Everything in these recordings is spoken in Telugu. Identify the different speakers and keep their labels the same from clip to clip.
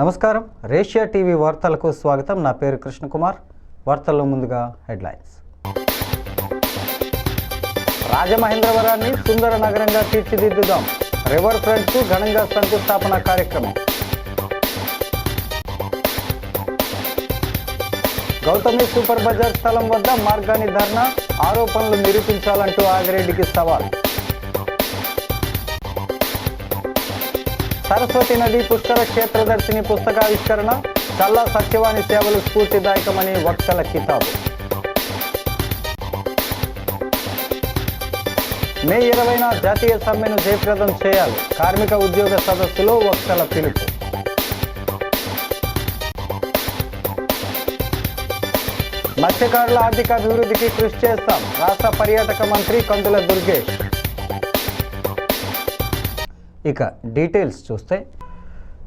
Speaker 1: నమస్కారం, రేషియా టీవీ వార్తలకు స్వాగతం. నా పేరు కృష్ణకుమార్. వార్తల్లో ముందుగా హెడ్లైన్స్. రాజమహేంద్రవరాన్ని సుందర నగరంగా తీర్చిదిద్దుదాం. రివర్ ఫ్రంట్కు ఘనంగా శంకుస్థాపన కార్యక్రమం. గౌతమి సూపర్ బజార్ స్థలం వద్ద మార్గాన్ని ధర్నా, ఆరోపణలు నిరూపించాలంటూ ఆగిరెడ్డికి సవాల్. సరస్వతి నది పుష్కర క్షేత్రదర్శిని పుస్తకావిష్కరణ, చల్లా సత్యవాణి సేవలు స్ఫూర్తిదాయకమని వక్తల కితాబు. మే 20న జాతీయ సమ్మెను జయప్రదం చేయాలి. కార్మిక ఉద్యోగ సదస్సులో వక్తల పిలుపు. మత్స్యకారుల ఆర్థిక అభివృద్ధికి కృషి చేస్తాం. రాష్ట్ర పర్యాటక మంత్రి కందుల దుర్గేష్. ఇక డీటెయిల్స్ చూస్తే,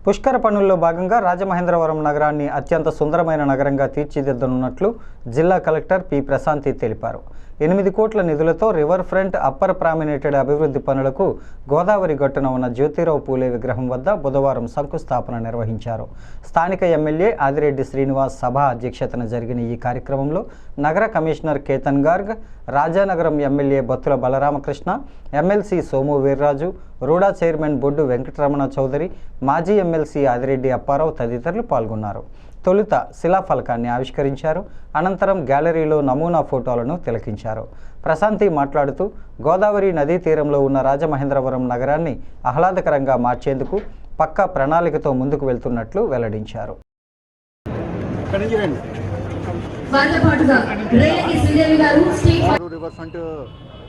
Speaker 1: పుష్కర పనుల్లో భాగంగా రాజమహేంద్రవరం నగరాన్ని అత్యంత సుందరమైన నగరంగా తీర్చిదిద్దనున్నట్లు జిల్లా కలెక్టర్ పి ప్రశాంతి తెలిపారు. 8 కోట్ల నిధులతో రివర్ ఫ్రంట్ అప్పర్ ప్రామినేటెడ్ అభివృద్ధి పనులకు గోదావరి గట్టున ఉన్న జ్యోతిరావు పూలే విగ్రహం వద్ద బుధవారం శంకుస్థాపన నిర్వహించారు. స్థానిక ఎమ్మెల్యే ఆదిరెడ్డి శ్రీనివాస్ సభ అధ్యక్షతన జరిగిన ఈ కార్యక్రమంలో నగర commissioner Ketan Garg, Rajanagaram MLA Battula Balaramakrishna, MLC Somu Veerraju, RUDA chairman Boddu Venkataramana Chowdary, మాజీ ఎమ్మెల్సీ ఆదిరెడ్డి అప్పారావు తదితరులు పాల్గొన్నారు. తొలుత శిలాఫలకాన్ని ఆవిష్కరించారు. అనంతరం గ్యాలరీలో నమూనా ఫోటోలను తిలకించారు. ప్రశాంతి మాట్లాడుతూ, గోదావరి నదీ తీరంలో ఉన్న రాజమహేంద్రవరం నగరాన్ని ఆహ్లాదకరంగా మార్చేందుకు పక్కా ప్రణాళికతో ముందుకు వెళ్తున్నట్లు వెల్లడించారు.
Speaker 2: రివర్ ఫ్రంట్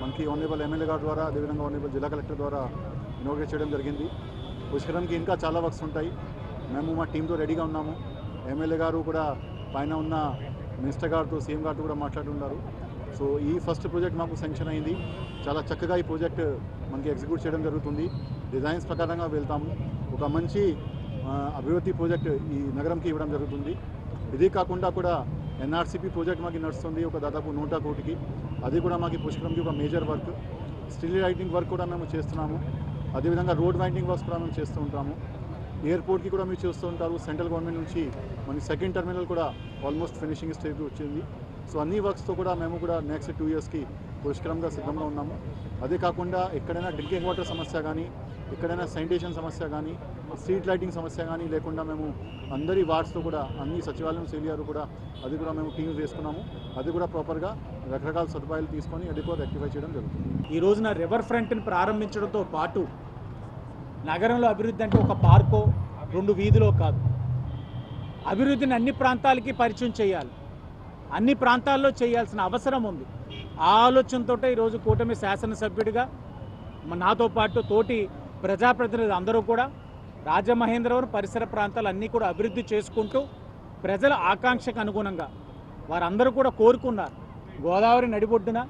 Speaker 2: మనకి ఆనరబుల్ ఎమ్మెల్యే గారి ద్వారా, అదేవిధంగా ఆనరబుల్ జిల్లా కలెక్టర్ ద్వారా ఇనాగ్రేట్ చేయడం జరిగింది. పుష్కరంకి ఇంకా చాలా వర్క్స్ ఉంటాయి. మేము మా టీంతో రెడీగా ఉన్నాము. ఎమ్మెల్యే గారు కూడా పైన ఉన్న మినిస్టర్ గారితో, సీఎం గారితో కూడా మాట్లాడుతున్నారు. సో ఈ ఫస్ట్ ప్రాజెక్ట్ మాకు శాంక్షన్ అయింది. చాలా చక్కగా ఈ ప్రాజెక్ట్ మనకి ఎగ్జిక్యూట్ చేయడం జరుగుతుంది. డిజైన్స్ ప్రకారంగా వెళ్తాము. ఒక మంచి అభివృద్ధి ప్రాజెక్ట్ ఈ నగరంకి ఇవ్వడం జరుగుతుంది. ఇది కాకుండా కూడా ఎన్ఆర్సీపీ ప్రాజెక్ట్ మాకు నడుస్తుంది, ఒక దాదాపు 100 కోటికి. అది కూడా మాకు పుష్కరంకి ఒక major work. Street lighting work కూడా మేము చేస్తున్నాము. అదేవిధంగా రోడ్ వైండింగ్ వర్క్స్ కూడా మేము చేస్తూ ఉంటాము. ఎయిర్పోర్ట్కి కూడా మీరు చూస్తూ ఉంటారు. సెంట్రల్ గవర్నమెంట్ నుంచి మన సెకండ్ టర్మినల్ కూడా ఆల్మోస్ట్ ఫినిషింగ్ స్టేజ్ వచ్చింది. సో అన్ని వర్క్స్తో కూడా మేము కూడా నెక్స్ట్ 2 ఇయర్స్కి పుష్కరంగా సిద్ధంగా ఉన్నాము. అదే కాకుండా ఎక్కడైనా డ్రింకింగ్ వాటర్ సమస్య కానీ, ఎక్కడైనా శానిటేషన్ సమస్య కానీ, స్ట్రీట్ లైటింగ్ సమస్య కానీ లేకుండా మేము అందరి వార్డ్స్తో కూడా, అన్ని సచివాలయం సేలియారు కూడా అది కూడా మేము టీమ్స్ వేసుకున్నాము. అది కూడా ప్రాపర్గా రకరకాల సదుపాయాలు తీసుకొని అది కూడా రెక్టిఫై చేయడం జరుగుతుంది.
Speaker 3: ఈ రోజున రివర్ ఫ్రంట్ని ప్రారంభించడంతో పాటు నగరంలో అభివృద్ధి అంటే ఒక పార్కో 2 వీధిలో కాదు. అభివృద్ధిని అన్ని ప్రాంతాలకి పరిచయం చేయాలి. అన్ని ప్రాంతాల్లో చేయాల్సిన అవసరం ఉంది. ఆ ఆలోచనతో ఈరోజు కూటమి శాసనసభ్యుడిగా నాతో పాటు తోటి ప్రజాప్రతినిధులు అందరూ కూడా రాజమహేంద్రవరం పరిసర ప్రాంతాలన్నీ కూడా అభివృద్ధి చేసుకుంటూ ప్రజల ఆకాంక్షకు అనుగుణంగా వారందరూ కూడా కోరుకున్నారు. గోదావరి నడిబొడ్డున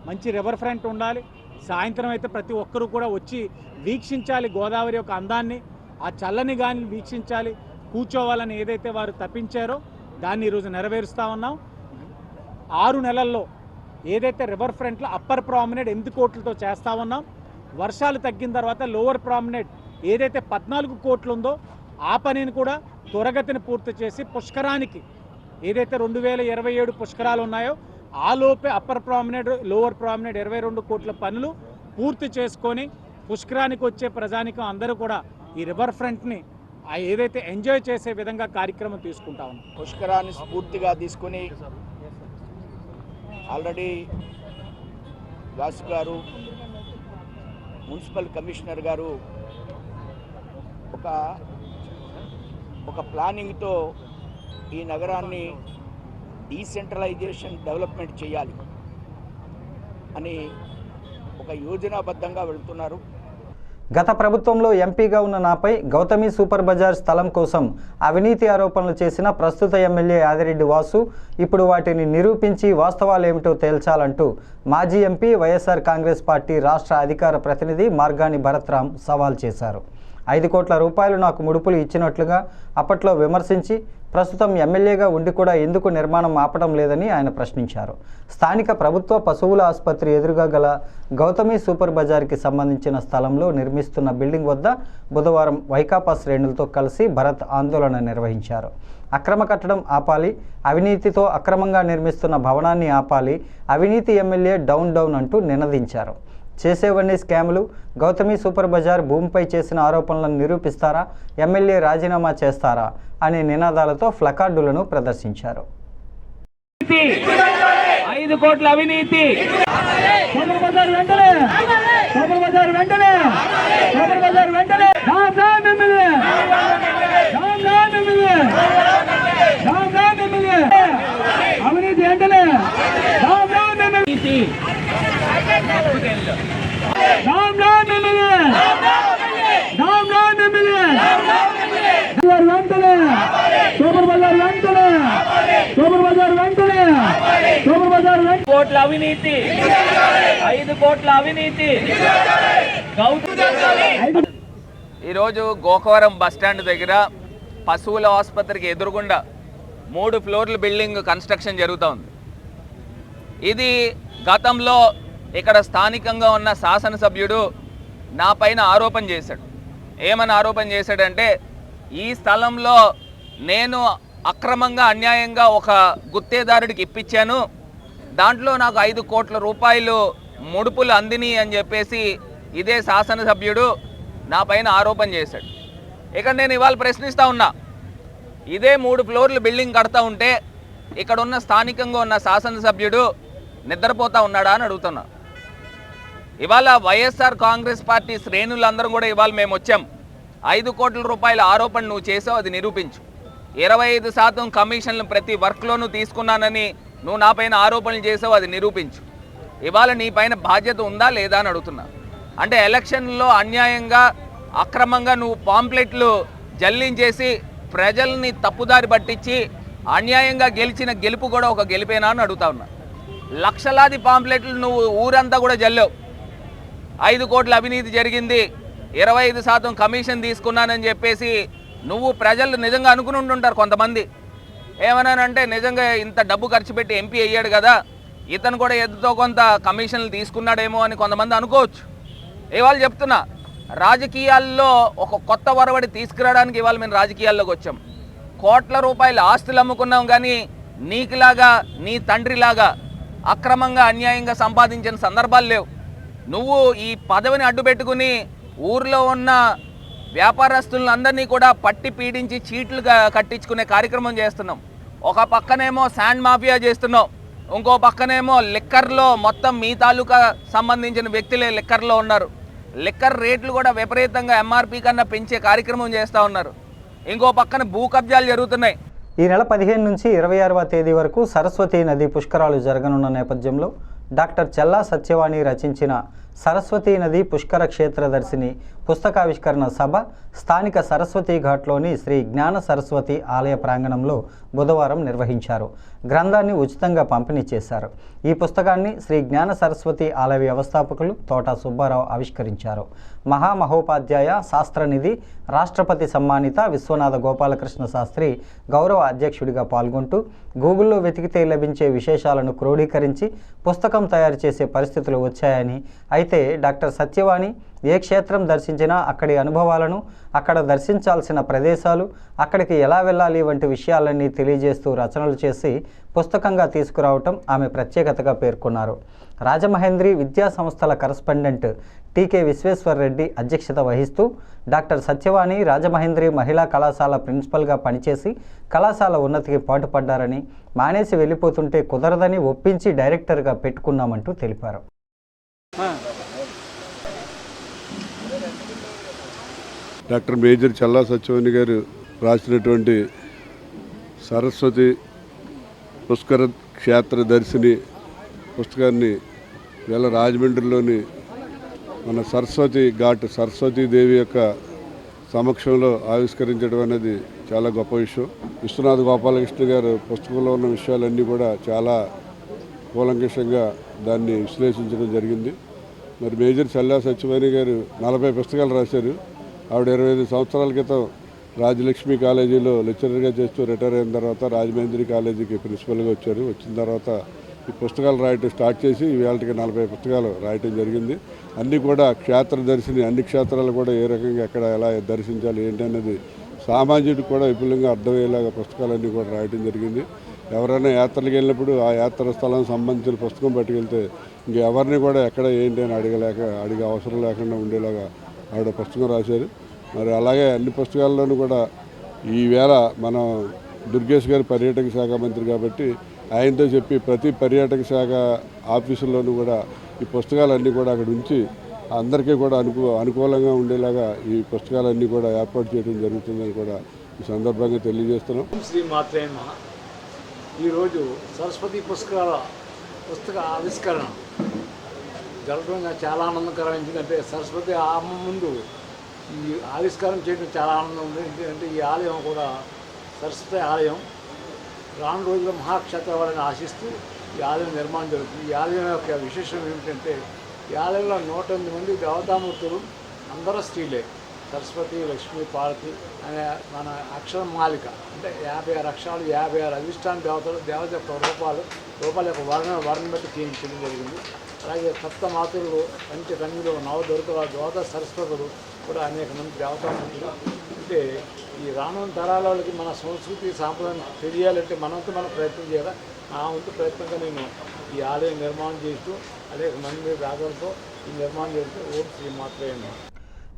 Speaker 3: మంచి రివర్ ఫ్రంట్ ఉండాలి. సాయంత్రం అయితే ప్రతి ఒక్కరూ కూడా వచ్చి వీక్షించాలి గోదావరి యొక్క అందాన్ని, ఆ చల్లని గాలిని వీక్షించాలి, కూర్చోవాలని ఏదైతే వారు తప్పించారో దాన్ని ఈరోజు నెరవేరుస్తూ ఉన్నాం. 6 నెలల్లో ఏదైతే రివర్ ఫ్రంట్లో అప్పర్ ప్రామినేట్ 8 కోట్లతో చేస్తూ ఉన్నాం. వర్షాలు తగ్గిన తర్వాత లోవర్ ప్రామినేట్ ఏదైతే 14 కోట్లు ఉందో ఆ పనిని కూడా త్వరగతిని పూర్తి చేసి పుష్కరానికి ఏదైతే 2027 పుష్కరాలు ఉన్నాయో ఆ లోపే అప్పర్ ప్రామినేట్, లోవర్ ప్రామినేట్ 22 కోట్ల పనులు పూర్తి చేసుకొని పుష్కరానికి వచ్చే ప్రజానికం అందరూ కూడా ఈ రివర్ ఫ్రంట్ని ఏదైతే ఎంజాయ్ చేసే విధంగా కార్యక్రమం తీసుకుంటా ఉన్నాం.
Speaker 4: పుష్కరాన్ని స్ఫూర్తిగా తీసుకొని ఆల్రెడీ వాసు గారు, మున్సిపల్ కమిషనర్ గారు ఒక ప్లానింగ్తో ఈ నగరాన్ని డీసెంట్రలైజేషన్ డెవలప్మెంట్ చేయాలి అని ఒక యోజనాబద్ధంగా వెళ్తున్నారు.
Speaker 1: గత ప్రభుత్వంలో ఎంపీగా ఉన్న నాపై గౌతమి సూపర్ బజార్ స్థలం కోసం అవినీతి ఆరోపణలు చేసిన ప్రస్తుత ఎమ్మెల్యే ఆదిరెడ్డి వాసు ఇప్పుడు వాటిని నిరూపించి వాస్తవాలేమిటో తేల్చాలంటూ మాజీ ఎంపీ వైఎస్ఆర్ కాంగ్రెస్ పార్టీ రాష్ట్ర అధికార ప్రతినిధి మార్గాని భరత్రామ్ సవాల్ చేశారు. 5 కోట్ల రూపాయలు నాకు ముడుపులు ఇచ్చినట్లుగా అప్పట్లో విమర్శించి ప్రస్తుతం ఎమ్మెల్యేగా ఉండి కూడా ఎందుకు నిర్మాణం ఆపడం లేదని ఆయన ప్రశ్నించారు. స్థానిక ప్రభుత్వ పశువుల ఆసుపత్రి ఎదురుగా గల గౌతమి సూపర్ బజార్కి సంబంధించిన స్థలంలో నిర్మిస్తున్న బిల్డింగ్ వద్ద బుధవారం వైకాపా శ్రేణులతో కలిసి భరత్ ఆందోళన నిర్వహించారు. అక్రమ కట్టడం ఆపాలి, అవినీతితో అక్రమంగా నిర్మిస్తున్న భవనాన్ని ఆపాలి, అవినీతి ఎమ్మెల్యే డౌన్ డౌన్ అంటూ నినదించారు. చేసేవన్నీ స్కాములు, గౌతమి సూపర్ బజార్ భూమిపై చేసిన ఆరోపణలను నిరూపిస్తారా, ఎమ్మెల్యే రాజీనామా చేస్తారా అనే నినాదాలతో ప్లకార్డులను ప్రదర్శించారు.
Speaker 5: 5 కోట్ల అవినీతి సూపర్ బజార్ వెంటనే అవినీతి వెంటనే కోట్ల అవినీతి 5 కోట్ల అవినీతి.
Speaker 6: ఈరోజు గోకవరం బస్టాండ్ దగ్గర పశువుల ఆసుపత్రికి ఎదురుగుండా 3 ఫ్లోర్ల బిల్డింగ్ కన్స్ట్రక్షన్ జరుగుతోంది. ఇది గతంలో ఇక్కడ స్థానికంగా ఉన్న శాసనసభ్యుడు నా పైన ఆరోపణ చేశాడు. ఏమని ఆరోపణ చేశాడంటే, ఈ స్థలంలో నేను అక్రమంగా అన్యాయంగా ఒక గుత్తేదారుడికి ఇప్పించాను, దాంట్లో నాకు 5 కోట్ల రూపాయలు ముడుపులు అందిని అని చెప్పేసి ఇదే శాసనసభ్యుడు నా పైన ఆరోపణ చేశాడు. ఇక్కడ నేను ఇవాళ ప్రశ్నిస్తూ ఉన్నా, ఇదే 3 ఫ్లోర్ల బిల్డింగ్ కడతా ఉంటే ఇక్కడ ఉన్న స్థానికంగా ఉన్న శాసనసభ్యుడు నిద్రపోతా ఉన్నాడా అని అడుగుతున్నా. ఇవాళ వైఎస్ఆర్ కాంగ్రెస్ పార్టీ శ్రేణులందరం కూడా ఇవాళ మేము వచ్చాం. 5 కోట్ల రూపాయల ఆరోపణ నువ్వు చేసావు, అది నిరూపించు. 25% కమిషన్లు ప్రతి వర్క్లోనూ తీసుకున్నానని నువ్వు నా పైన ఆరోపణలు చేసావు, అది నిరూపించు. ఇవాళ నీ పైన బాధ్యత ఉందా లేదా అని అడుగుతున్నా. అంటే ఎలక్షన్లో అన్యాయంగా అక్రమంగా నువ్వు పాంప్లెట్లు జల్లించేసి ప్రజల్ని తప్పుదారి పట్టించి అన్యాయంగా గెలిచిన గెలుపు కూడా ఒక గెలిపేనా అని అడుగుతా ఉన్నా. లక్షలాది పాంప్లెట్లు నువ్వు ఊరంతా కూడా జల్లావు. 5 కోట్ల అవినీతి జరిగింది, 25% కమిషన్ తీసుకున్నానని చెప్పేసి నువ్వు ప్రజలు నిజంగా అనుకుని ఉంటుంటారు కొంతమంది. ఏమన్నానంటే, నిజంగా ఇంత డబ్బు ఖర్చు పెట్టి ఎంపీ అయ్యాడు కదా, ఇతను కూడా ఎంతో కొంత కమిషన్లు తీసుకున్నాడేమో అని కొంతమంది అనుకోవచ్చు. ఇవాళ చెప్తున్నా, రాజకీయాల్లో ఒక కొత్త వరవడి తీసుకురావడానికి ఇవాళ మేము రాజకీయాల్లోకి వచ్చాం. కోట్ల రూపాయల ఆస్తులు అమ్ముకున్నాం, కానీ నీకులాగా నీ తండ్రిలాగా అక్రమంగా అన్యాయంగా సంపాదించిన సందర్భాలు లేవు. నువ్వు ఈ పదవిని అడ్డుపెట్టుకుని ఊర్లో ఉన్న వ్యాపారస్తులందరినీ కూడా పట్టి పీడించి చీట్లుగా కట్టించుకునే కార్యక్రమం చేస్తున్నాం. ఒక పక్కనేమో శాండ్ మాఫియా చేస్తున్నావు, ఇంకో పక్కనేమో లిక్కర్లో మొత్తం మీ తాలూకా సంబంధించిన వ్యక్తులే లిక్కర్లో ఉన్నారు. లిక్కర్ రేట్లు కూడా విపరీతంగా ఎంఆర్పీ కన్నా పెంచే కార్యక్రమం చేస్తూ ఉన్నారు. ఇంకో పక్కన భూ కబ్జాలు జరుగుతున్నాయి.
Speaker 1: ఈ నెల 15 నుంచి 26వ తేదీ వరకు సరస్వతీ నది పుష్కరాలు జరగనున్న నేపథ్యంలో డాక్టర్ చెల్లా సత్యవాణి రచించిన సరస్వతీ నది పుష్కర క్షేత్రదర్శిని పుస్తకావిష్కరణ సభ స్థానిక సరస్వతీ ఘాట్లోని శ్రీ జ్ఞాన సరస్వతి ఆలయ ప్రాంగణంలో బుధవారం నిర్వహించారు. గ్రంథాన్ని ఉచితంగా పంపిణీ చేశారు. ఈ పుస్తకాన్ని శ్రీ జ్ఞాన సరస్వతి ఆలయ వ్యవస్థాపకులు తోట సుబ్బారావు ఆవిష్కరించారు. మహామహోపాధ్యాయ శాస్త్రనిధి రాష్ట్రపతి సమ్మానిత విశ్వనాథ గోపాలకృష్ణ శాస్త్రి గౌరవ అధ్యక్షుడిగా పాల్గొంటూ గూగుల్లో వెతికితే లభించే విశేషాలను క్రోడీకరించి పుస్తకం తయారు చేసే పరిస్థితులు వచ్చాయని, అయితే డాక్టర్ సత్యవాణి ఏ క్షేత్రం దర్శించినా అక్కడి అనుభవాలను, అక్కడ దర్శించాల్సిన ప్రదేశాలు, అక్కడికి ఎలా వెళ్ళాలి వంటి విషయాలన్నీ తెలియజేస్తూ రచనలు చేసి పుస్తకంగా తీసుకురావటం ఆమె ప్రత్యేకతగా పేర్కొన్నారు. రాజమహేంద్రి విద్యా సంస్థల కరస్పాండెంట్ టీకే విశ్వేశ్వరరెడ్డి అధ్యక్షత వహిస్తూ డాక్టర్ సత్యవాణి రాజమహేంద్రి మహిళా కళాశాల ప్రిన్సిపల్గా పనిచేసి కళాశాల ఉన్నతికి పాటుపడ్డారని, మానేసి వెళ్ళిపోతుంటే కుదరదని ఒప్పించి డైరెక్టర్గా పెట్టుకున్నామంటూ తెలిపారు.
Speaker 7: డాక్టర్ మేజర్ చెల్లా సత్యవాణి గారు రాసినటువంటి సరస్వతి పుష్కర క్షేత్ర దర్శిని పుస్తకాన్ని వేళ రాజమండ్రిలోని మన సరస్వతి ఘాట్ సరస్వతీదేవి యొక్క సమక్షంలో ఆవిష్కరించడం అనేది చాలా గొప్ప విషయం. విశ్వనాథ గోపాలకృష్ణ గారు పుస్తకంలో ఉన్న విషయాలన్నీ కూడా చాలా కూలంకషంగా దాన్ని విశ్లేషించడం జరిగింది. మరి మేజర్ చెల్లా సత్యవాణి గారు 40 పుస్తకాలు రాశారు. ఆవిడ 25 సంవత్సరాల క్రితం రాజలక్ష్మి కాలేజీలో లెక్చరర్గా చేస్తూ రిటైర్ అయిన తర్వాత రాజమహేంద్రి కాలేజీకి ప్రిన్సిపల్గా వచ్చారు. వచ్చిన తర్వాత ఈ పుస్తకాలు రాయటం స్టార్ట్ చేసి ఇవాళకి 40 పుస్తకాలు రాయటం జరిగింది. అన్నీ కూడా క్షేత్ర దర్శిని, అన్ని క్షేత్రాలు కూడా ఏ రకంగా ఎక్కడ ఎలా దర్శించాలి ఏంటి అన్నది సామాన్యుడికి కూడా విపులంగా అర్థమయ్యేలాగా పుస్తకాలన్నీ కూడా రాయటం జరిగింది. ఎవరైనా యాత్రలకు వెళ్ళినప్పుడు ఆ యాత్ర స్థలానికి సంబంధించిన పుస్తకం పట్టుకెళ్తే ఇంకెవరిని కూడా ఎక్కడ ఏంటి అని అడిగే అవసరం లేకుండా ఉండేలాగా ఆవిడ పుస్తకం రాశారు. మరి అలాగే అన్ని పుస్తకాల్లోనూ కూడా ఈవేళ మనం దుర్గేష్ గారు పర్యాటక శాఖ మంత్రి కాబట్టి ఆయనతో చెప్పి ప్రతి పర్యాటక శాఖ ఆఫీసుల్లోనూ కూడా ఈ పుస్తకాలన్నీ కూడా అక్కడ ఉంచి అందరికీ కూడా అనుకూలంగా ఉండేలాగా ఈ పుస్తకాలన్నీ కూడా ఏర్పాటు చేయడం జరుగుతుందని కూడా ఈ సందర్భంగా తెలియజేస్తున్నాం.
Speaker 8: శ్రీ మాత్రే నమః. ఈరోజు సరస్వతి పుస్తక ఆవిష్కరణ జరగడం నాకు చాలా ఆనందకరం. ఎందుకంటే సరస్వతి అమ్మ ముందు ఈ ఆవిష్కారం చేయడం చాలా ఆనందం ఉంది. ఎందుకంటే ఈ ఆలయం కూడా సరస్వతి ఆలయం రాను రోజుల్లో మహాక్షేత్రవాళ్ళని ఆశిస్తూ ఈ ఆలయం నిర్మాణం జరుగుతుంది. ఈ ఆలయం యొక్క విశేషం ఏమిటంటే ఈ ఆలయంలో 108 మంది దేవతామూర్తులు అందరూ స్త్రీలే. సరస్వతి, లక్ష్మి, పార్వతి అనే మన అక్షరం మాలిక అంటే 56 అక్షరాలు, 56 అధిష్టాన దేవత యొక్క రూపాల యొక్క వర్ణం బట్టి తీయించడం జరిగింది. అలాగే సప్తమాతృలు, పంచకన్యలు, నవదుర్గల, ద్వాదశ సరస్వతులు కూడా అనేక మంది దేవతామూర్తులు. అంటే ఈ రానున్న తరాల వాళ్ళకి మన సంస్కృతి సాంప్రదాయం తెలియాలంటే మనంతా మనం ప్రయత్నం చేయాలి. నా వంతు ప్రయత్నంగా నేను ఈ ఆలయం నిర్మాణం చేస్తూ అనేక మంది రాగలతో ఈ నిర్మాణం చేస్తూ ఓం శ్రీ మాత్రే నమః.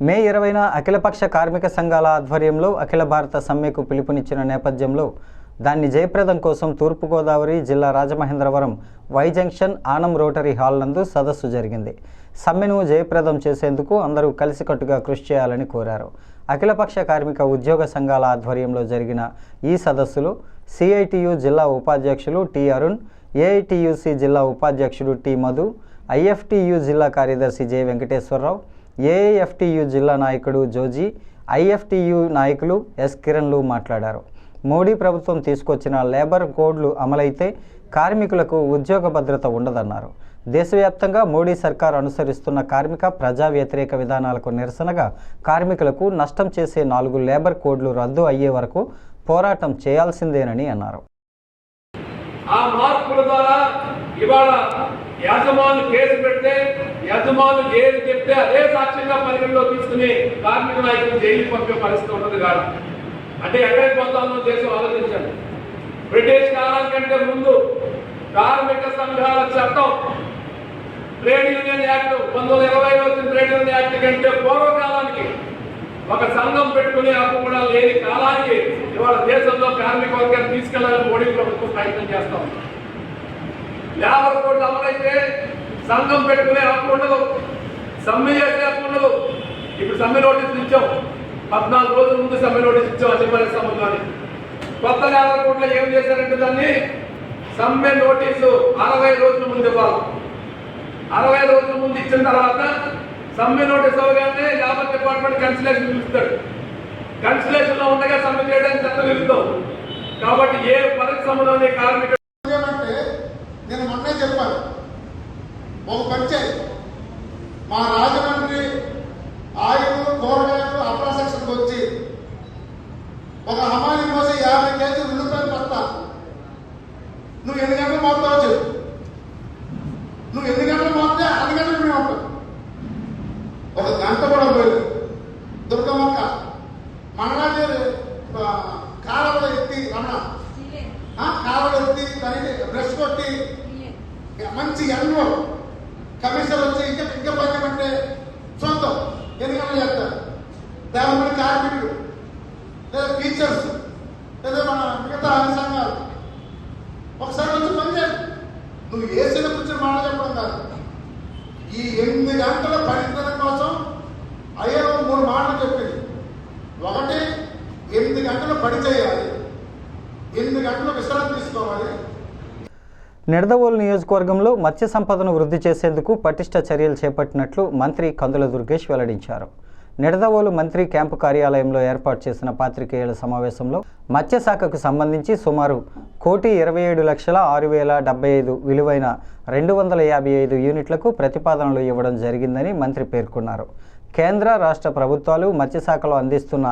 Speaker 1: మే 20న అఖిలపక్ష కార్మిక సంఘాల ఆధ్వర్యంలో అఖిల భారత సమ్మెకు పిలుపునిచ్చిన నేపథ్యంలో దాన్ని జయప్రదం కోసం తూర్పుగోదావరి జిల్లా Rajamahendravaram Y junction Anam Rotary hall నందు సదస్సు జరిగింది. సమ్మెను జయప్రదం చేసేందుకు అందరూ కలిసికట్టుగా కృషి చేయాలని కోరారు. అఖిలపక్ష కార్మిక ఉద్యోగ సంఘాల ఆధ్వర్యంలో జరిగిన ఈ సదస్సులో సిఐటియు జిల్లా ఉపాధ్యక్షులు టి అరుణ్, ఏఐటియుసి జిల్లా ఉపాధ్యక్షుడు టి మధు, ఐఎఫ్టియు జిల్లా కార్యదర్శి జె వెంకటేశ్వరరావు, ఏఐఎఫ్టియు జిల్లా నాయకుడు జోజీ, ఐఎఫ్టియు నాయకులు ఎస్ కిరణ్లు మాట్లాడారు. మోడీ ప్రభుత్వం తీసుకొచ్చిన లేబర్ కోడ్లు అమలైతే కార్మికులకు ఉద్యోగ భద్రత ఉండదన్నారు. దేశవ్యాప్తంగా మోడీ సర్కార్ అనుసరిస్తున్న కార్మిక ప్రజా వ్యతిరేక విధానాలకు నిరసనగా కార్మికులకు నష్టం చేసే 4 లేబర్ కోడ్లు రద్దు అయ్యే వరకు పోరాటం చేయాల్సిందేనని అన్నారు.
Speaker 5: ఆ మార్పుల ద్వారా ఇవాళ యజమానులు కేసు పెడితే యజమానులు ఏది చెప్తే అదే సాక్ష్యంగా పరిగణలో తీసుకుని కార్మిక నాయకులు జైలు పంపే పరిస్థితి ఉన్నది కాదు. అంటే ఎక్కడికి పోతామో దేశం ఆలోచించండి. బ్రిటిష్ కాలం కంటే ముందు కార్మిక సంఘాల చట్టం, ట్రేడ్ యూనియన్ యాక్ట్ 1920 వచ్చిన ట్రేడ్ యూనియన్ యాక్ట్ కంటే పూర్వకాలానికి ఒక సంఘం పెట్టుకునే హక్కు కూడా లేని కాలానికి ఇవాళ దేశంలో కార్మిక వర్గాన్ని తీసుకెళ్లాలని మోడీ ప్రభుత్వం ప్రయత్నం చేస్తాం. లేబర్ కోడ్లు అమలైతే సంఘం పెట్టుకునే హక్కు ఉండదు, సమ్మె చేసే హక్కు ఉండదు. ఇప్పుడు సమ్మె నోటీసులు ఇచ్చాం, 14 రోజుల ముందు సమ్మె నోటీస్ ఇచ్చాం అసెంబ్లీ సభలోని. కొత్త లేబర్ కోడ్లో ఏం చేశారంటే దాన్ని సమ్మె నోటీసు 60 రోజుల ముందు ఇవ్వాలి. 60 రోజుల ముందు ఇచ్చిన తర్వాత సమ్మె నోటీస్ అవగానే లేబర్ డిపార్ట్మెంట్ కన్సిలేషన్ పిలుస్తాడు. కన్సిలేషన్ లో ఉండగా సమ్మె చేయడానికి చట్టం విరుద్ధం. కాబట్టి ఏ పరిశ్రమలోని కార్మిక
Speaker 9: నేను మొన్నే చెప్పాను, ఒక పంచాయతీ మా రాజమండ్రి ఆయిల్ కూరగాయలు అప్రా సెక్షన్కి వచ్చి ఒక హమాలి మోసి 50 కేజీలు ఉల్లిపాయలు పడతా, నువ్వు ఎన్ని గంటలు మోస్తావో చెప్పు. నువ్వు ఎన్ని గంటలు మోస్తే 6 గంటలు మేము ఉంటాం. ఒక గంట కూడా పోయింది. దుర్గమ్మక్క మనలాంటి కాలంలో ఎత్తి రమణ కాలంలో ఎత్తి దానికి బ్రష్ కొట్టి మంచి ఎండలో కమిషనర్ వచ్చి ఇంకా పనిమంటే సొంతం 8 గంటలు చేస్తారు. దేవమని కార్మికుడు లేదా టీచర్స్ లేదా మన మిగతా అన్ని సంఘాలు ఒకసారి వచ్చి పనిచేయాలి. నువ్వు ఏసీలో కూర్చొని మాట చెప్పడం కాదు. ఈ 8 గంటల పనితనం కోసం అయ్యో 3 మాటలు చెప్పింది. ఒకటి 8 గంటలు పని చేయాలి, 8 గంటలు విశ్రాంతి తీసుకోవాలి.
Speaker 1: నిడదవోలు నియోజకవర్గంలో మత్స్య సంపదను వృద్ధి చేసేందుకు పటిష్ట చర్యలు చేపట్టినట్లు మంత్రి కందుల దుర్గేష్ వెల్లడించారు. నిడదవోలు మంత్రి క్యాంపు కార్యాలయంలో ఏర్పాటు చేసిన పాత్రికేయుల సమావేశంలో మత్స్యశాఖకు సంబంధించి సుమారు 1,27,06,075 విలువైన 255 యూనిట్లకు ప్రతిపాదనలు ఇవ్వడం జరిగిందని మంత్రి పేర్కొన్నారు. కేంద్ర రాష్ట్ర ప్రభుత్వాలు మత్స్యశాఖలో అందిస్తున్న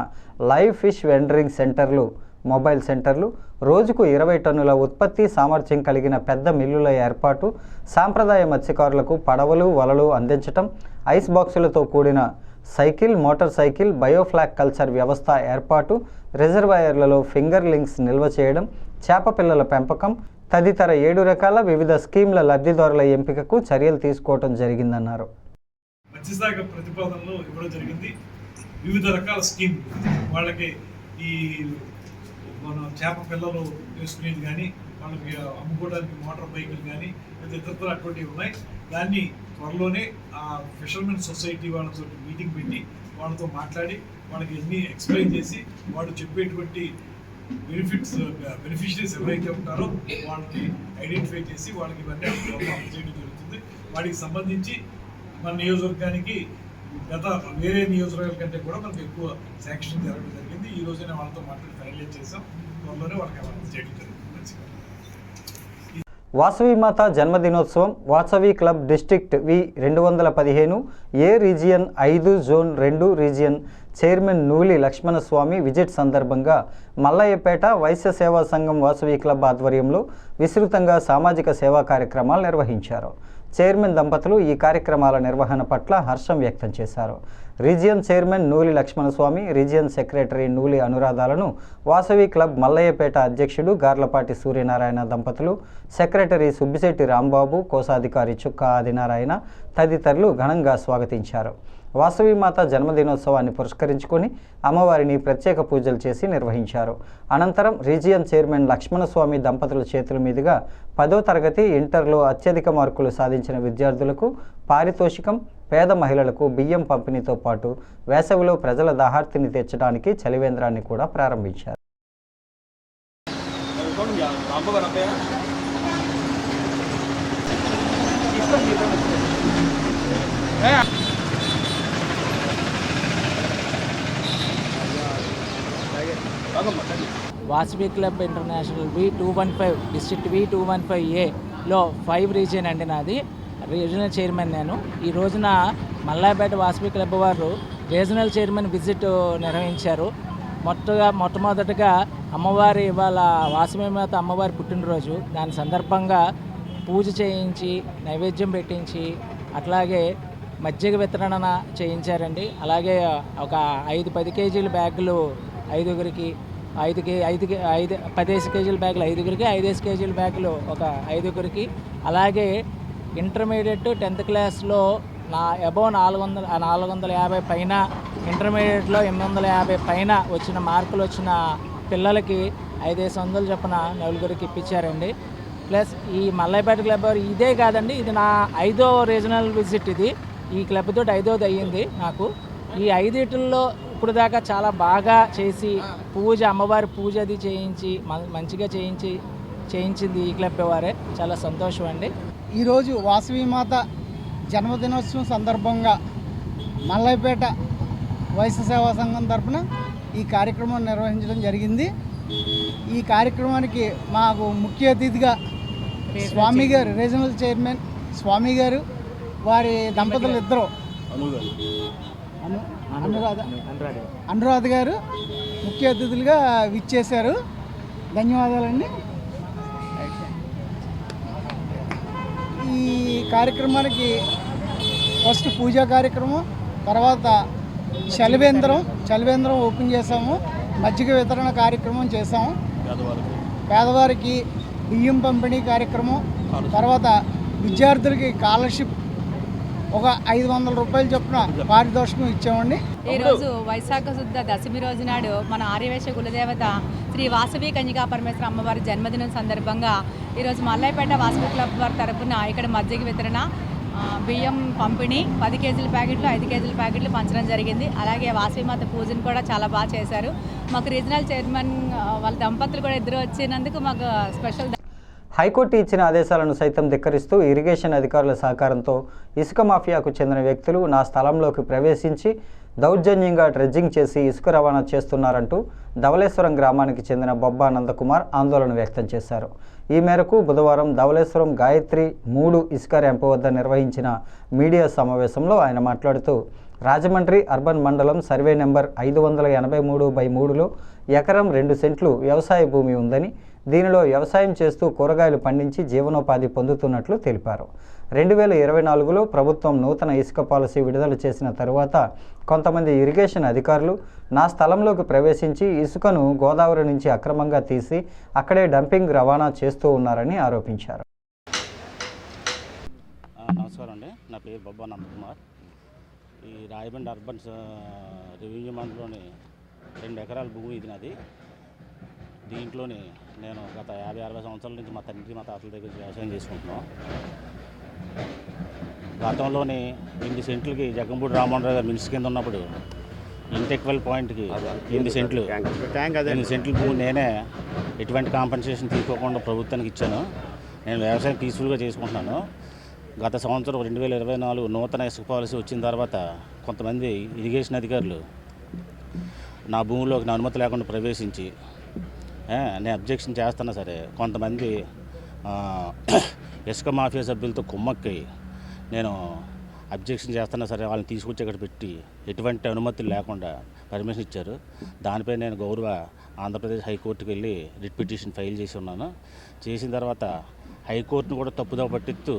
Speaker 1: లైవ్ ఫిష్ వెండరింగ్ సెంటర్లు, మొబైల్ సెంటర్లు, రోజుకు 20 టన్నుల ఉత్పత్తి సామర్థ్యం కలిగిన పెద్ద మిల్లుల ఏర్పాటు, సాంప్రదాయ మత్స్యకారులకు పడవలు, వలలు అందించటం, ఐస్ బాక్సులతో కూడిన cycle, motor cycle, biofloc culture వ్యవస్థ ఏర్పాటు, రిజర్వాయర్లలో ఫింగర్ లింక్స్ నిల్వ చేయడం, చేప పిల్లల పెంపకం తదితర 7 రకాల వివిధ స్కీమ్ల లబ్ధిదారుల ఎంపికకు చర్యలు తీసుకోవడం జరిగిందన్నారు.
Speaker 10: మత్స్యశాఖ ప్రతిపాదనలు ఇవ్వడం జరిగింది. వివిధ రకాల స్కీమ్ వాళ్ళకి ఈ మన చేప పిల్లలు వేసుకునేది కానీ, వాళ్ళకి అమ్ముకోవడానికి మోటార్ బైకులు కానీ, లేదా ఇతరత్ర అటువంటివి ఉన్నాయి. దాన్ని త్వరలోనే ఆ ఫిషర్మెన్ సొసైటీ వాళ్ళతో మీటింగ్ పెట్టి వాళ్ళతో మాట్లాడి వాళ్ళకి అన్నీ ఎక్స్ప్లెయిన్ చేసి వాళ్ళు చెప్పేటువంటి బెనిఫిషరీస్ ఎవరైతే ఉంటారో వాళ్ళకి ఐడెంటిఫై చేసి వాళ్ళకి ఇవన్నీ చేయడం జరుగుతుంది. వాటికి సంబంధించి మన నియోజకవర్గానికి గత వేరే నియోజకవర్గాల కంటే కూడా మనకు ఎక్కువ శాంక్షన్ జరగడం జరిగింది. ఈ రోజునే వాళ్ళతో మాట్లాడి ఫైనలైజ్ చేసాం. త్వరలోనే వాళ్ళకి అవన్నీ చేయడం జరుగుతుంది.
Speaker 1: వాసవి మాత జన్మదినోత్సవం Vasavi club district V 215 A region 5 zone 2 region chairman Nuli Lakshmanaswamy visit సందర్భంగా మల్లయ్యపేట వైశ్య సేవా సంఘం వాసవి క్లబ్ ఆధ్వర్యంలో విస్తృతంగా సామాజిక సేవా కార్యక్రమాలు నిర్వహించారు. చైర్మన్ దంపతులు ఈ కార్యక్రమాల నిర్వహణ పట్ల హర్షం వ్యక్తం చేశారు. Region chairman Nuli Lakshmanaswamy, region secretary Nuli అనురాధాలను వాసవి క్లబ్ మల్లయ్యపేట అధ్యక్షుడు గార్లపాటి సూర్యనారాయణ దంపతులు, సెక్రటరీ సుబ్బిశెట్టి రాంబాబు, కోశాధికారి చుక్క ఆదినారాయణ తదితరులు ఘనంగా స్వాగతించారు. వాసవి మాత జన్మదినోత్సవాన్ని పురస్కరించుకొని అమ్మవారిని ప్రత్యేక పూజలు చేసి నిర్వహించారు. అనంతరం రీజియన్ చైర్మన్ లక్ష్మణస్వామి దంపతుల చేతుల మీదుగా 10వ తరగతి ఇంటర్లో అత్యధిక మార్కులు సాధించిన విద్యార్థులకు పారితోషికం, పేద మహిళలకు బియ్యం పంపిణీతో పాటు వేసవిలో ప్రజల దాహార్తిని తీర్చడానికి చలివేంద్రాన్ని కూడా ప్రారంభించారు.
Speaker 11: Vasavi club international V215 district V215Aలో 5 రీజియన్ అండి నాది. రీజనల్ చైర్మన్ నేను. ఈ రోజున మల్లాయపేట వాసవి క్లబ్ వారు రీజనల్ చైర్మన్ విజిట్ నిర్వహించారు. మొట్టమొదటిగా అమ్మవారి ఇవాళ వాసవి మాత అమ్మవారి పుట్టినరోజు, దాని సందర్భంగా పూజ చేయించి నైవేద్యం పెట్టించి అట్లాగే మజ్జిగ వితరణ చేయించారండి. అలాగే ఒక 5-10 కేజీల బ్యాగులు 5గురికి, 15 కేజీల బ్యాగులు 5గురికి, 5 కేజీల బ్యాగులు ఒక 5గురికి, అలాగే ఇంటర్మీడియట్ 10th క్లాస్లో అబౌవ్ 450 పైన, ఇంటర్మీడియట్లో 850 పైన వచ్చిన మార్కులు వచ్చిన పిల్లలకి 500 చొప్పున 4గురికి ఇప్పించారండి. ప్లస్ ఈ మల్లయ్యపేట క్లబ్ ఇదే కాదండి, ఇది నా 5వ రీజనల్ విజిట్. ఇది ఈ క్లబ్ తోటి 5వది అయ్యింది నాకు. ఈ 5 ఇప్పుడు దాకా చాలా బాగా చేసి పూజ, అమ్మవారి పూజ అది చేయించి మంచిగా చేయించింది ఈ క్లబ్ వారే. చాలా సంతోషం అండి.
Speaker 12: ఈరోజు వాసవి మాత జన్మదినోత్సవం సందర్భంగా మల్లయ్యపేట వైశ్య సేవా సంఘం తరఫున ఈ కార్యక్రమం నిర్వహించడం జరిగింది. ఈ కార్యక్రమానికి మాకు ముఖ్య అతిథిగా స్వామి గారు, రీజనల్ చైర్మన్ స్వామి గారు, వారి దంపతులు ఇద్దరు అనురాధ గారు ముఖ్య అతిథులుగా విచ్చేశారు. ధన్యవాదాలండి. ఈ కార్యక్రమానికి ఫస్ట్ పూజా కార్యక్రమం, తర్వాత చలివేంద్రం ఓపెన్ చేసాము, మజ్జిగ వితరణ కార్యక్రమం చేసాము, పేదవారికి బియ్యం పంపిణీ కార్యక్రమం, తర్వాత విద్యార్థులకి స్కాలర్షిప్ ఒక 500 రూపాయలు చొప్పున పారితోషికం ఇచ్చామండి.
Speaker 13: ఈరోజు వైశాఖ శుద్ధ దశమి రోజు నాడు మన ఆర్యవైశ్య కులదేవత శ్రీ వాసవి కన్యకా పరమేశ్వర అమ్మవారి జన్మదినం సందర్భంగా ఈరోజు మల్లయ్యపేట వాసవి క్లబ్ వారి తరఫున ఇక్కడ మజ్జిగ వితరణ, బియ్యం పంపిణీ, 10 కేజీల ప్యాకెట్లు, 5 కేజీల ప్యాకెట్లు పంచడం జరిగింది. అలాగే వాసవి మాత పూజను కూడా చాలా బాగా చేశారు. మాకు రీజనల్ చైర్మన్ వాళ్ళ దంపతులు కూడా ఇద్దరు వచ్చినందుకు మాకు స్పెషల్.
Speaker 1: హైకోర్టు ఇచ్చిన ఆదేశాలను సైతం ధిక్కరిస్తూ ఇరిగేషన్ అధికారుల సహకారంతో ఇసుక మాఫియాకు చెందిన వ్యక్తులు నా స్థలంలోకి ప్రవేశించి దౌర్జన్యంగా డ్రెడ్జింగ్ చేసి ఇసుక రవాణా చేస్తున్నారంటూ ధవళేశ్వరం గ్రామానికి చెందిన బొబ్బా నందకుమార్ ఆందోళన వ్యక్తం చేశారు. ఈ మేరకు బుధవారం ధవళేశ్వరం గాయత్రి 3 ఇసుక ర్యాంపు వద్ద నిర్వహించిన మీడియా సమావేశంలో ఆయన మాట్లాడుతూ రాజమండ్రి అర్బన్ మండలం సర్వే నెంబర్ 583/3లో ఎకరం 2 సెంట్లు వ్యవసాయ భూమి ఉందని, దీనిలో వ్యవసాయం చేస్తూ కూరగాయలు పండించి జీవనోపాధి పొందుతున్నట్లు తెలిపారు. 2024లో ప్రభుత్వం నూతన ఇసుక పాలసీ విడుదల చేసిన తరువాత కొంతమంది ఇరిగేషన్ అధికారులు నా స్థలంలోకి ప్రవేశించి ఇసుకను గోదావరి నుంచి అక్రమంగా తీసి అక్కడే డంపింగ్ రవాణా చేస్తూ ఉన్నారని ఆరోపించారు.
Speaker 14: నమస్కారం అండి, నా పేరు బొబ్బా నందకుమార్. ఈ రాయబండ్ అర్బన్ రెవెన్యూ మండలంలోని 2 ఎకరాల భూమి ఇది నాది. దీంట్లోని నేను గత 50-60 సంవత్సరాల నుంచి మా తండ్రి మా తాతల దగ్గర వ్యవసాయం చేసుకుంటున్నాం. గతంలోని 8 సెంట్లకి జగ్గంపూడి రామమోహన్ గారు మినిస్టర్ కింద ఉన్నప్పుడు ఇంటెక్వెల్ పాయింట్కి 8 సెంట్లు భూమి నేనే ఎటువంటి కాంపెన్సేషన్ తీసుకోకుండా ప్రభుత్వానికి ఇచ్చాను. నేను వ్యవసాయం పీస్ఫుల్గా చేసుకుంటున్నాను. గత సంవత్సరం 2024 నూతన ఇసుక పాలసీ వచ్చిన తర్వాత కొంతమంది ఇరిగేషన్ అధికారులు నా భూమిలోకి నా అనుమతి లేకుండా ప్రవేశించి నేను అబ్జెక్షన్ చేస్తున్నా సరే కొంతమంది ఇసుక మాఫియా సభ్యులతో కుమ్మక్కై నేను అబ్జెక్షన్ చేస్తున్నా సరే వాళ్ళని తీసుకొచ్చి ఇక్కడ పెట్టి ఎటువంటి అనుమతులు లేకుండా పర్మిషన్ ఇచ్చారు. దానిపై నేను గౌరవ ఆంధ్రప్రదేశ్ హైకోర్టుకి వెళ్ళి రిట్ పిటిషన్ ఫైల్ చేసి ఉన్నాను. చేసిన తర్వాత హైకోర్టును కూడా తప్పుదోవ పట్టిస్తూ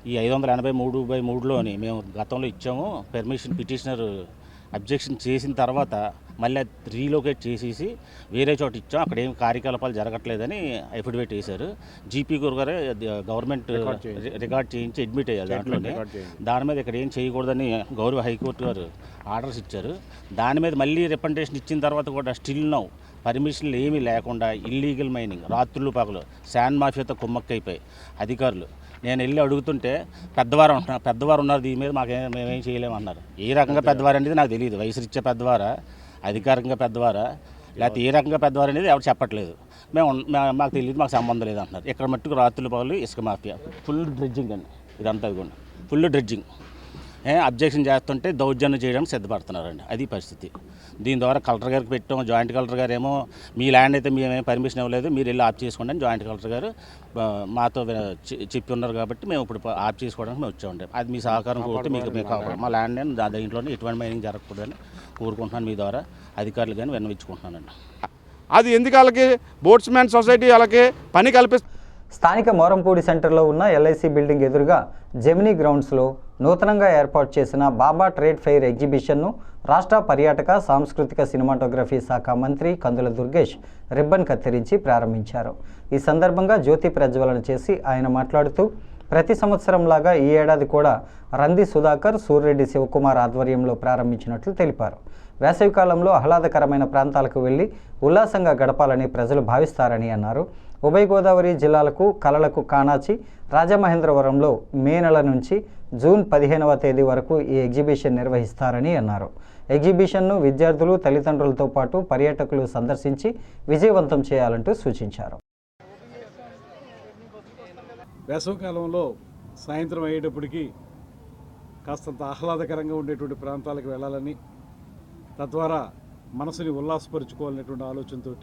Speaker 14: ఈ 583/3లోని మేము గతంలో ఇచ్చాము. పర్మిషన్ పిటిషనర్ అబ్జెక్షన్ చేసిన తర్వాత మళ్ళీ రీలొకేట్ చేసేసి వేరే చోట ఇచ్చాం, అక్కడ ఏం కార్యకలాపాలు జరగట్లేదని అఫిడవిట్ వేశారు. జీపీ గారు గవర్నమెంట్ రికార్డ్ చేయించి అడ్మిట్ అయ్యారు దాంట్లోనే. దాని మీద ఇక్కడ ఏం చేయకూడదని గౌరవ హైకోర్టు గారు ఆర్డర్స్ ఇచ్చారు. దాని మీద మళ్ళీ రిప్రజెంటేషన్ ఇచ్చిన తర్వాత కూడా స్టిల్ నౌ పర్మిషన్లు ఏమీ లేకుండా ఇల్లీగల్ మైనింగ్ రాత్రులు పగలు శాండ్ మాఫియాతో కుమ్మక్కైపోయి అధికారులు. నేను వెళ్ళి అడుగుతుంటే పెద్దవారు ఉన్నారు, దీని మీద మేమేం చేయలేమన్నారు. ఏ రకంగా పెద్దవారు అనేది నాకు తెలియదు. వయసు రీత్యా పెద్దవారా, అధికారికంగా పెద్దవారా, లేకపోతే ఏ రకంగా పెద్దవారు అనేది ఎవరు చెప్పట్లేదు. మాకు తెలియదు, మాకు సంబంధం లేదు అంటున్నారు. ఇక్కడ మట్టుకు రాత్రులు పగలు ఇసుక మాఫియా ఫుల్ డ్రెడ్జింగ్ అండి. ఇదంతా కూడా ఫుల్ డ్రెడ్జింగ్. అబ్జెక్షన్ చేస్తుంటే దౌర్జన్యం చేయడానికి సిద్ధపడుతున్నారండి. అది పరిస్థితి. దీని ద్వారా కలెక్టర్ గారికి పెట్టాం. జాయింట్ కలెక్టర్ గారు ఏమో మీ ల్యాండ్ అయితే మేమేం పర్మిషన్ ఇవ్వలేదు, మీరు వెళ్ళి ఆఫ్ చేసుకోండి అని జాయింట్ కలెక్టర్ గారు మాతో చెప్పి ఉన్నారు. కాబట్టి మేము ఇప్పుడు ఆఫ్ చేసుకోవడానికి మేము వచ్చామండి. అది మీ సహకారం కోరితే మీకు మా ల్యాండ్ నేను దీంట్లోనే ఎటువంటి మైనింగ్ జరగకూడదని కోరుకుంటున్నాను. మీ ద్వారా అధికారులు కానీ విన్నవించుకుంటున్నానండి.
Speaker 15: అది ఎందుకు వాళ్ళకి బోట్స్మెన్ సొసైటీ వాళ్ళకి పని కల్పిస్తుంది.
Speaker 1: స్థానిక మోరంపూడి సెంటర్లో ఉన్న ఎల్ఐసి బిల్డింగ్ ఎదురుగా జెమినీ గ్రౌండ్స్లో నూతనంగా ఏర్పాటు చేసిన బాబా ట్రేడ్ ఫెయిర్ ఎగ్జిబిషన్ను రాష్ట్ర పర్యాటక సాంస్కృతిక సినిమాటోగ్రఫీ శాఖ మంత్రి కందుల దుర్గేష్ రిబ్బన్ కత్తిరించి ప్రారంభించారు. ఈ సందర్భంగా జ్యోతి ప్రజ్వలన చేసి ఆయన మాట్లాడుతూ ప్రతి సంవత్సరంలాగా ఈ ఏడాది కూడా రంది సుధాకర్, సూర్రెడ్డి శివకుమార్ ఆధ్వర్యంలో ప్రారంభించినట్లు తెలిపారు. వేసవికాలంలో ఆహ్లాదకరమైన ప్రాంతాలకు వెళ్లి ఉల్లాసంగా గడపాలని ప్రజలు భావిస్తారని అన్నారు. ఉభయ గోదావరి జిల్లాలకు కళలకు కానాచి రాజమహేంద్రవరంలో మే నెల నుంచి జూన్ 15వ తేదీ వరకు ఈ ఎగ్జిబిషన్ నిర్వహిస్తారని అన్నారు. ఎగ్జిబిషన్ను విద్యార్థులు, తల్లిదండ్రులతో పాటు పర్యాటకులు సందర్శించి విజయవంతం చేయాలంటూ సూచించారు.
Speaker 10: వేసవికాలంలో సాయంత్రం అయ్యేటప్పటికీ కాస్తంత ఆహ్లాదకరంగా ఉండేటువంటి ప్రాంతాలకు వెళ్ళాలని, తద్వారా మనసుని ఉల్లాసపరుచుకోవాలనేటువంటి ఆలోచనతో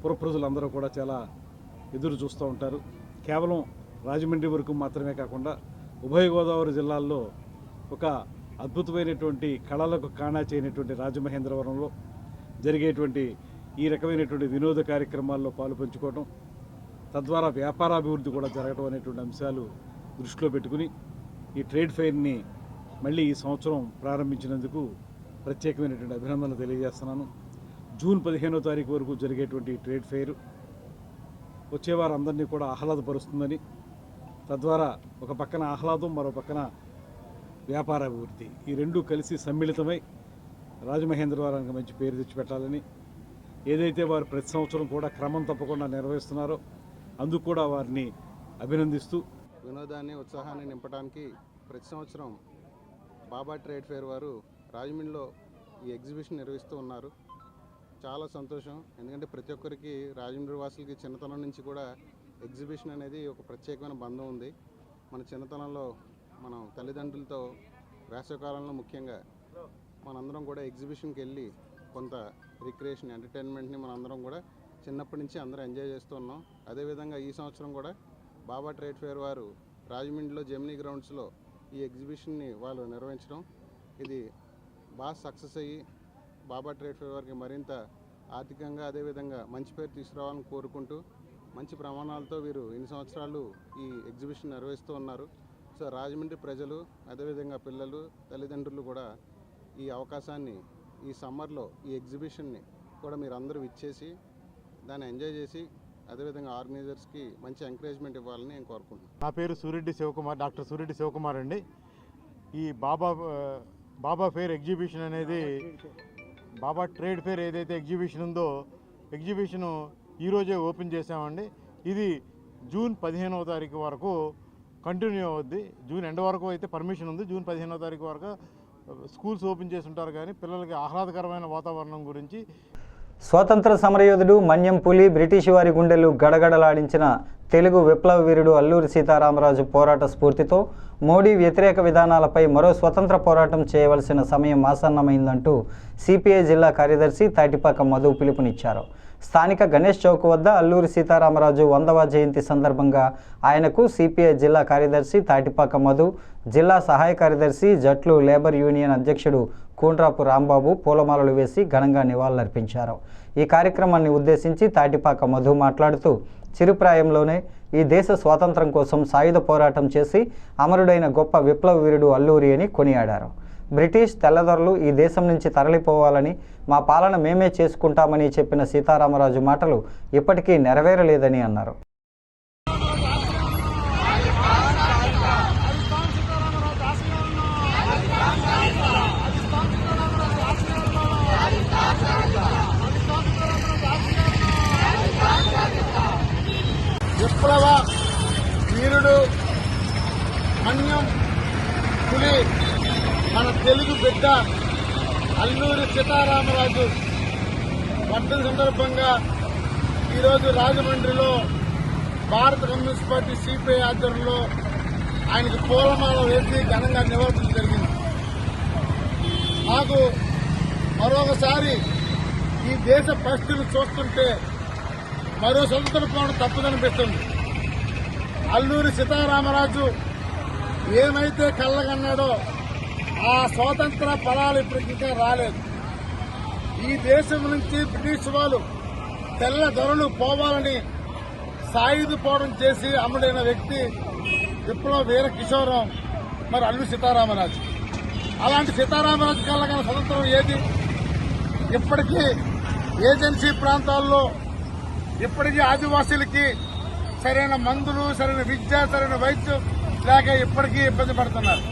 Speaker 10: పురప్రజలందరూ కూడా చాలా ఎదురు చూస్తూ ఉంటారు. కేవలం రాజమండ్రి వరకు మాత్రమే కాకుండా ఉభయ గోదావరి జిల్లాల్లో ఒక అద్భుతమైనటువంటి కళలకు కాణాచి అయినటువంటి రాజమహేంద్రవరంలో జరిగేటువంటి ఈ రకమైనటువంటి వినోద కార్యక్రమాల్లో పాలు పంచుకోవడం, తద్వారా వ్యాపారాభివృద్ధి కూడా జరగడం అనేటువంటి అంశాలు దృష్టిలో పెట్టుకుని ఈ ట్రేడ్ ఫెయిర్ని మళ్ళీ ఈ సంవత్సరం ప్రారంభించినందుకు ప్రత్యేకమైనటువంటి అభినందనలు తెలియజేస్తున్నాను. జూన్ 15వ తారీఖు వరకు జరిగేటువంటి ట్రేడ్ ఫెయిర్ వచ్చేవారు అందరినీ కూడా ఆహ్లాదపరుస్తుందని, తద్వారా ఒక పక్కన ఆహ్లాదం, మరో పక్కన వ్యాపారాభివృద్ధి, ఈ రెండూ కలిసి సమ్మిళితమై రాజమహేంద్రవరానికి మంచి పేరు తెచ్చిపెట్టాలని, ఏదైతే వారు ప్రతి సంవత్సరం కూడా క్రమం తప్పకుండా నిర్వహిస్తున్నారో అందుకు కూడా వారిని అభినందిస్తూ
Speaker 16: వినోదాన్ని, ఉత్సాహాన్ని నింపడానికి ప్రతి సంవత్సరం బాబా ట్రేడ్ ఫెయిర్ వారు రాజమండ్రిలో ఈ ఎగ్జిబిషన్ నిర్వహిస్తూ ఉన్నారు. చాలా సంతోషం. ఎందుకంటే ప్రతి ఒక్కరికి రాజమండ్రి వాసులకి చిన్నతనం నుంచి కూడా ఎగ్జిబిషన్ అనేది ఒక ప్రత్యేకమైన బంధం ఉంది. మన చిన్నతనంలో మనం తల్లిదండ్రులతో వేసవికాలంలో ముఖ్యంగా మనందరం కూడా ఎగ్జిబిషన్కి వెళ్ళి కొంత రిక్రియేషన్, ఎంటర్టైన్మెంట్ని మనందరం కూడా చిన్నప్పటి నుంచి అందరూ ఎంజాయ్ చేస్తూ ఉన్నాం. అదేవిధంగా ఈ సంవత్సరం కూడా బాబా ట్రేడ్ ఫెయిర్ వారు రాజమండ్రిలో జెమినీ గ్రౌండ్స్లో ఈ ఎగ్జిబిషన్ని వాళ్ళు నిర్వహించడం ఇది బాగా సక్సెస్ అయ్యి బాబా ట్రేడ్ ఫేర్ వారికి మరింత ఆర్థికంగా అదేవిధంగా మంచి పేరు తీసుకురావాలని కోరుకుంటూ మంచి ప్రమాణాలతో వీరు ఇన్ని సంవత్సరాలు ఈ ఎగ్జిబిషన్ నిర్వహిస్తూ ఉన్నారు. సో రాజమండ్రి ప్రజలు అదేవిధంగా పిల్లలు తల్లిదండ్రులు కూడా ఈ అవకాశాన్ని ఈ సమ్మర్లో ఈ ఎగ్జిబిషన్ని కూడా మీరు అందరూ ఇచ్చేసి దాన్ని ఎంజాయ్ చేసి అదేవిధంగా ఆర్గనైజర్స్కి మంచి ఎంకరేజ్మెంట్ ఇవ్వాలని నేను కోరుకుంటున్నాను.
Speaker 17: నా పేరు సూరెడ్డి శివకుమార్, డాక్టర్ సూరెడ్డి శివకుమార్ అండి. ఈ బాబా ఫేర్ ఎగ్జిబిషన్ అనేది బాబా ట్రేడ్ ఫేర్ ఏదైతే ఎగ్జిబిషన్ ఉందో ఎగ్జిబిషను ఈరోజే ఓపెన్ చేసామండి. ఇది జూన్ 15వ తారీఖు వరకు కంటిన్యూ అవుద్ది. జూన్ ఎండ్ వరకు అయితే పర్మిషన్ ఉంది. జూన్ 15వ తారీఖు వరకు స్కూల్స్ ఓపెన్ చేసి ఉంటారు. కానీ పిల్లలకి ఆహ్లాదకరమైన వాతావరణం గురించి
Speaker 1: స్వాతంత్ర సమరయోధుడు మన్యం పులి బ్రిటిష్ వారి గుండెలు గడగడలాడించిన తెలుగు విప్లవ వీరుడు అల్లూరి సీతారామరాజు పోరాట స్ఫూర్తితో మోడీ వ్యతిరేక విధానాలపై మరో స్వతంత్ర పోరాటం చేయవలసిన సమయం ఆసన్నమైందంటూ సిపిఐ జిల్లా కార్యదర్శి తాటిపాక మధు పిలుపునిచ్చారు. స్థానిక గణేష్ చౌక్ వద్ద అల్లూరి సీతారామరాజు 100వ జయంతి సందర్భంగా ఆయనకు సిపిఐ జిల్లా కార్యదర్శి తాటిపాక మధు, జిల్లా సహాయ కార్యదర్శి జట్లు లేబర్ యూనియన్ అధ్యక్షుడు కూండ్రాపు రాంబాబు పూలమాలలు వేసి ఘనంగా నివాళులర్పించారు. ఈ కార్యక్రమాన్ని ఉద్దేశించి తాటిపాక మధు మాట్లాడుతూ చిరుప్రాయంలోనే ఈ దేశ స్వాతంత్రం కోసం సాయుధ పోరాటం చేసి అమరుడైన గొప్ప విప్లవ వీరుడు అల్లూరి అని కొనియాడారు. బ్రిటిష్ తెల్లదొరలు ఈ దేశం నుంచి తరలిపోవాలని, మా పాలన మేమే చేసుకుంటామని చెప్పిన సీతారామరాజు మాటలు ఇప్పటికీ నెరవేరలేదని అన్నారు.
Speaker 9: విప్లవ వీరుడు మన్యం పులి మన తెలుగు బిడ్డ అల్లూరి సీతారామరాజు వర్ధంతి సందర్భంగా ఈరోజు రాజమండ్రిలో భారత కమ్యూనిస్ట్ పార్టీ సిపిఐ ఆధ్వర్యంలో ఆయనకు పూలమాల వేసి ఘనంగా నివాళులు జరిగింది. నాకు మరొకసారి ఈ దేశ పరిస్థితులు చూస్తుంటే మరో స్వతంత్ర పోరాటం తప్పదనిపిస్తుంది. అల్లూరి సీతారామరాజు ఏమైతే కళ్ళగన్నాడో ఆ స్వాతంత్ర ఫలాలు ఇప్పటికీ రాలేదు. ఈ దేశం నుంచి బ్రిటిష్ వాళ్ళు తెల్ల దొరలు పోవాలని సాయుధ పోరాటం చేసి అమరుడైన వ్యక్తి విప్లవ వీర కిషోరం మరి అల్లూరి సీతారామరాజు. అలాంటి సీతారామరాజు కళ్ళగన్న స్వతంత్రం ఏది? ఇప్పటికీ ఏజెన్సీ ప్రాంతాల్లో ఇప్పటికీ ఆదివాసీలకి సరైన మందులు, సరైన విద్య, సరైన వైద్యం లేక ఇప్పటికీ ఇబ్బంది పడుతున్నారు.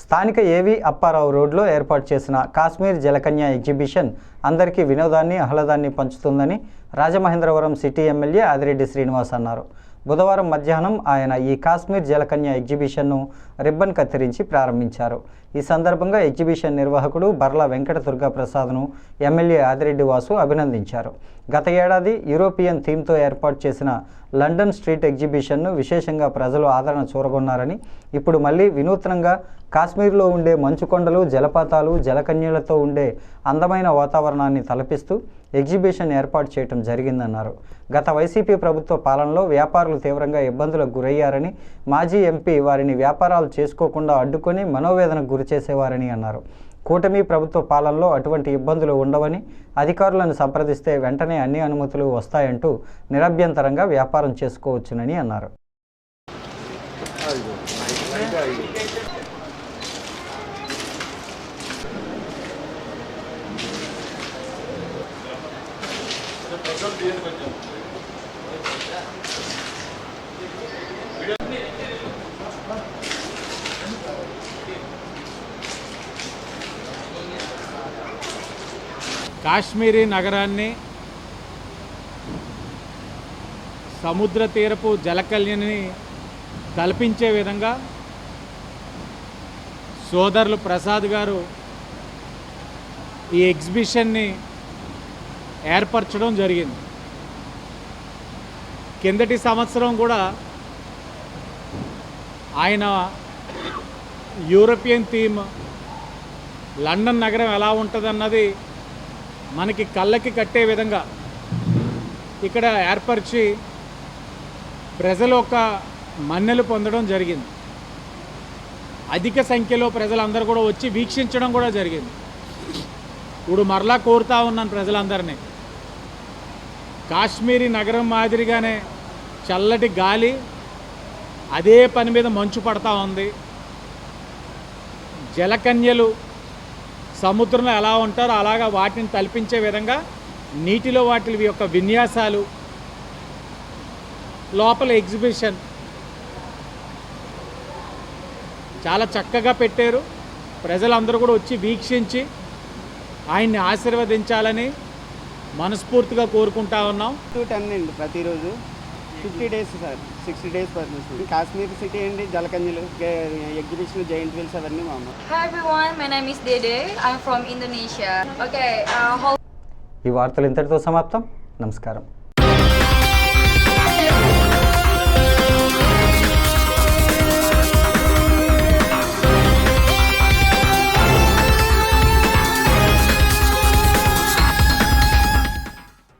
Speaker 1: స్థానిక ఏవి అప్పారావు రోడ్లో ఏర్పాటు చేసిన కాశ్మీర్ జలకన్య ఎగ్జిబిషన్ అందరికీ వినోదాన్ని, ఆహ్లాదాన్ని పంచుతుందని రాజమహేంద్రవరం సిటీ ఎమ్మెల్యే ఆదిరెడ్డి శ్రీనివాస్ అన్నారు. బుధవారం మధ్యాహ్నం ఆయన ఈ కాశ్మీర్ జలకన్య ఎగ్జిబిషన్ను రిబ్బన్ కత్తిరించి ప్రారంభించారు. ఈ సందర్భంగా ఎగ్జిబిషన్ నిర్వాహకుడు బర్ల వెంకట దుర్గాప్రసాద్ను ఎమ్మెల్యే ఆదిరెడ్డి వాసు అభినందించారు. గత ఏడాది యూరోపియన్ థీమ్తో ఏర్పాటు చేసిన లండన్ స్ట్రీట్ ఎగ్జిబిషన్ను విశేషంగా ప్రజలు ఆదరణ చూరగొన్నారని, ఇప్పుడు మళ్ళీ వినూత్నంగా కాశ్మీర్లో ఉండే మంచుకొండలు, జలపాతాలు, జలకన్యలతో ఉండే అందమైన వాతావరణాన్ని తలపిస్తూ ఎగ్జిబిషన్ ఏర్పాటు చేయడం జరిగిందన్నారు. గత వైసీపీ ప్రభుత్వ పాలనలో వ్యాపారులు తీవ్రంగా ఇబ్బందులకు గురయ్యారని, మాజీ ఎంపీ వారిని వ్యాపారాలు చేసుకోకుండా అడ్డుకొని మనోవేదనకు గురిచేసేవారని అన్నారు. కూటమి ప్రభుత్వ పాలనలో అటువంటి ఇబ్బందులు ఉండవని, అధికారులను సంప్రదిస్తే వెంటనే అన్ని అనుమతులు వస్తాయంటూ నిరభ్యంతరంగా వ్యాపారం చేసుకోవచ్చునని అన్నారు.
Speaker 3: కాశ్మీరీ నగరాన్ని, సముద్ర తీరపు జలకన్యని తలపించే విధంగా సోదరులు ప్రసాద్ గారు ఈ ఎగ్జిబిషన్ని ఏర్పరచడం జరిగింది. కిందటి సంవత్సరం కూడా ఆయన యూరోపియన్ థీమ్ లండన్ నగరం ఎలా ఉంటుందన్నది మనకి కళ్ళకి కట్టే విధంగా ఇక్కడ ఏర్పరిచి ప్రజలు ఒక మన్నెలు పొందడం జరిగింది. అధిక సంఖ్యలో ప్రజలందరూ కూడా వచ్చి వీక్షించడం కూడా జరిగింది. ఇప్పుడు మరలా కోరుతా ఉన్నాను ప్రజలందరినీ, కాశ్మీరీ నగరం మాదిరిగానే చల్లటి గాలి, అదే పని మీద మంచు పడతా ఉంది. జలకన్యలు సముద్రంలో ఎలా ఉంటారో అలాగా వాటిని తలపించే విధంగా నీటిలో వాటి యొక్క విన్యాసాలు, లోపల ఎగ్జిబిషన్ చాలా చక్కగా పెట్టారు. ప్రజలందరూ కూడా వచ్చి వీక్షించి ఆయన్ని ఆశీర్వదించాలని మనస్ఫూర్తిగా కోరుకుంటా ఉన్నాం.
Speaker 18: 2-10 అండి ప్రతిరోజు, 50 days sir, 60 days permission. Kashmir city అండి, జలకన్యలు, ఎగ్జిబిషన్, జైంట్ వీల్స్ అవన్నీ మామూలు.
Speaker 19: Hi everyone, my name is Dede. I'm from Indonesia. Okay,
Speaker 1: ఈ వార్తలు ఇంతటితో సమాప్తం. నమస్కారం.